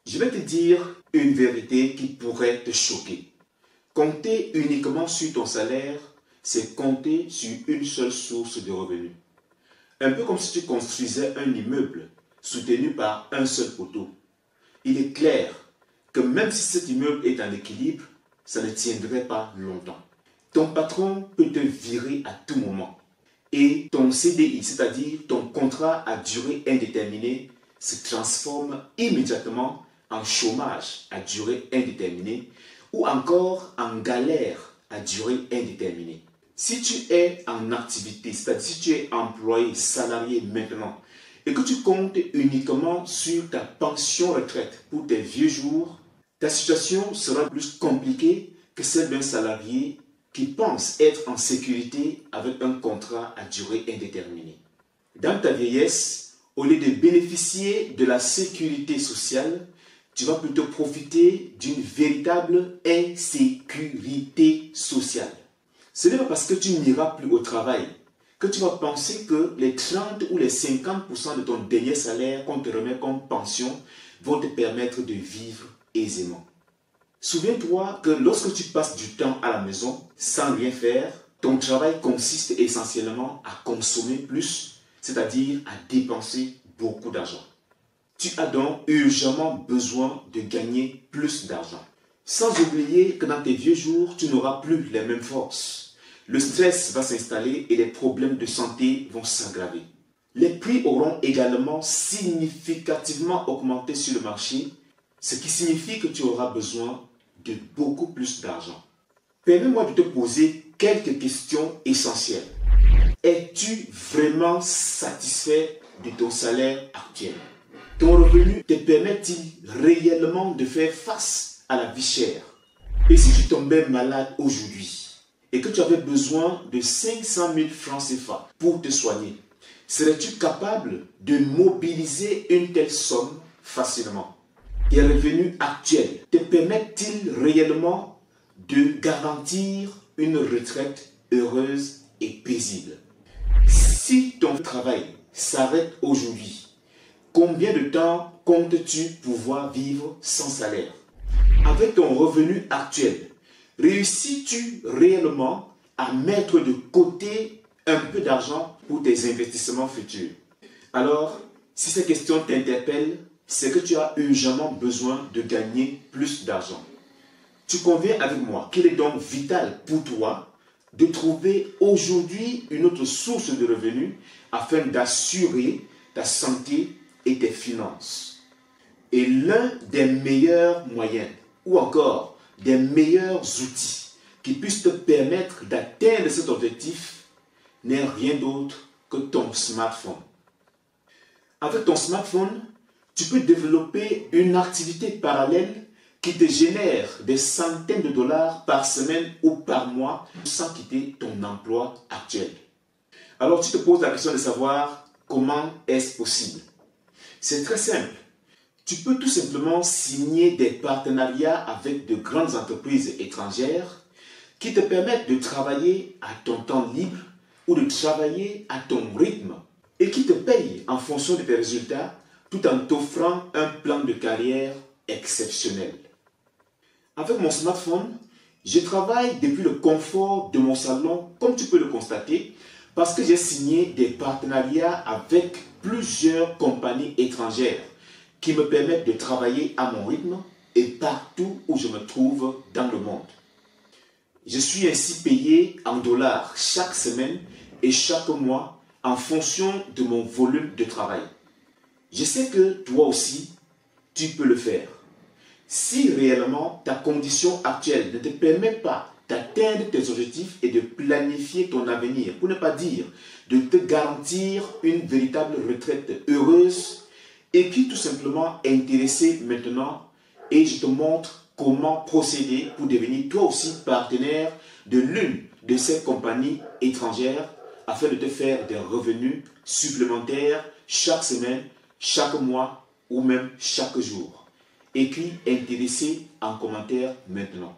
Je vais te dire une vérité qui pourrait te choquer. Compter uniquement sur ton salaire, c'est compter sur une seule source de revenus. Un peu comme si tu construisais un immeuble soutenu par un seul poteau. Il est clair que même si cet immeuble est en équilibre, ça ne tiendrait pas longtemps. Ton patron peut te virer à tout moment. Et ton CDI, c'est-à-dire ton contrat à durée indéterminée, se transforme immédiatement en chômage à durée indéterminée ou encore en galère à durée indéterminée. Si tu es en activité, c'est-à-dire si tu es employé, salarié maintenant, et que tu comptes uniquement sur ta pension retraite pour tes vieux jours, ta situation sera plus compliquée que celle d'un salarié qui pense être en sécurité avec un contrat à durée indéterminée. Dans ta vieillesse, au lieu de bénéficier de la sécurité sociale, tu vas plutôt profiter d'une véritable insécurité sociale. Ce n'est pas parce que tu n'iras plus au travail que tu vas penser que les 30 ou les 50% de ton dernier salaire qu'on te remet comme pension vont te permettre de vivre aisément. Souviens-toi que lorsque tu passes du temps à la maison sans rien faire, ton travail consiste essentiellement à consommer plus, c'est-à-dire à dépenser beaucoup d'argent. Tu as donc urgemment besoin de gagner plus d'argent. Sans oublier que dans tes vieux jours, tu n'auras plus les mêmes forces. Le stress va s'installer et les problèmes de santé vont s'aggraver. Les prix auront également significativement augmenté sur le marché, ce qui signifie que tu auras besoin de beaucoup plus d'argent. Permets-moi de te poser quelques questions essentielles. Es-tu vraiment satisfait de ton salaire actuel? Ton revenu te permet-il réellement de faire face à la vie chère? Et si tu tombais malade aujourd'hui et que tu avais besoin de 500 000 francs CFA pour te soigner, serais-tu capable de mobiliser une telle somme facilement? Tes revenus actuels te permettent-ils réellement de garantir une retraite heureuse et paisible? Si ton travail s'arrête aujourd'hui, combien de temps comptes-tu pouvoir vivre sans salaire? Avec ton revenu actuel, réussis-tu réellement à mettre de côté un peu d'argent pour tes investissements futurs? Alors, si ces questions t'interpellent, c'est que tu as urgemment besoin de gagner plus d'argent. Tu conviens avec moi qu'il est donc vital pour toi de trouver aujourd'hui une autre source de revenus afin d'assurer ta santé et tes finances. Et l'un des meilleurs moyens, ou encore des meilleurs outils qui puissent te permettre d'atteindre cet objectif n'est rien d'autre que ton smartphone. Avec ton smartphone, tu peux développer une activité parallèle qui te génère des centaines de dollars par semaine ou par mois sans quitter ton emploi actuel. Alors tu te poses la question de savoir comment est-ce possible. C'est très simple. Tu peux tout simplement signer des partenariats avec de grandes entreprises étrangères qui te permettent de travailler à ton temps libre ou de travailler à ton rythme et qui te payent en fonction de tes résultats tout en t'offrant un plan de carrière exceptionnel. Avec mon smartphone, je travaille depuis le confort de mon salon, comme tu peux le constater, parce que j'ai signé des partenariats avec plusieurs compagnies étrangères qui me permettent de travailler à mon rythme et partout où je me trouve dans le monde. Je suis ainsi payé en dollars chaque semaine et chaque mois en fonction de mon volume de travail. Je sais que toi aussi, tu peux le faire. Si réellement ta condition actuelle ne te permet pas d'atteindre tes objectifs et de planifier ton avenir, pour ne pas dire de te garantir une véritable retraite heureuse, écris tout simplement intéressé maintenant et je te montre comment procéder pour devenir toi aussi partenaire de l'une de ces compagnies étrangères afin de te faire des revenus supplémentaires chaque semaine, chaque mois ou même chaque jour. Écris intéressé en commentaire maintenant.